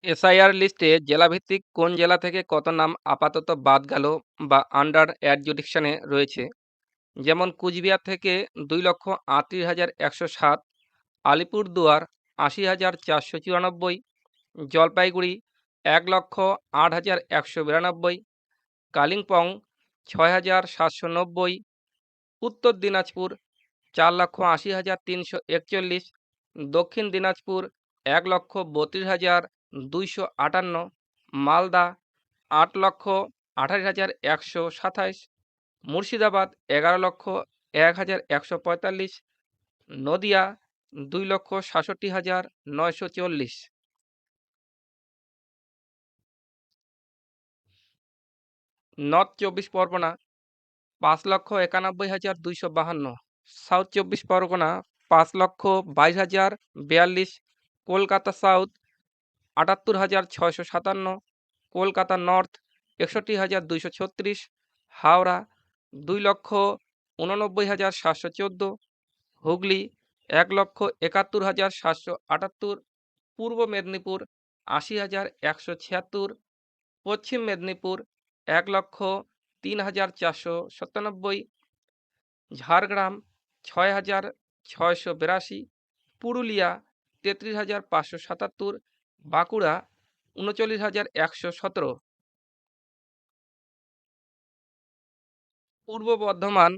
SIR লিস্টে জেলাভিত্তিক কোন জেলা থেকে কত নাম আপাতত বাদ গেল বা আন্ডার অ্যাডজুডিকশনে রয়েছে, যেমন কুচবিহার থেকে 2,38,107, আলিপুরদুয়ার 80,494, জলপাইগুড়ি 1,08,192, কালিম্পং 6,790, উত্তর দিনাজপুর 4,80,341, দক্ষিণ দিনাজপুর 1,32,258, মালদা 8,28,127, মুর্শিদাবাদ 11,01,145, নদিয়া 2,67,940। নর্থ চব্বিশ পরগনা 5,91,252, সাউথ চব্বিশ পরগনা 5,22,042, কলকাতা সাউথ 78,657, কলকাতা নর্থ 61,236, হাওড়া 2,89,714, হুগলি 1,71,778, পূর্ব মেদিনীপুর 80,176, পশ্চিম মেদিনীপুর 1,03,497, ঝাড়গ্রাম 6,682, পুরুলিয়া 33,577, বাঁকুড়া 39,117, পূর্ব বর্ধমান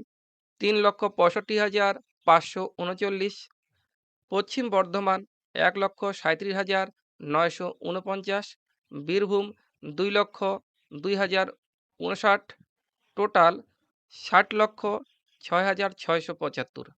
3,65,539, পশ্চিম বর্ধমান 1,37,949, বীরভূম 2,02,059, টোটাল 60,06,675।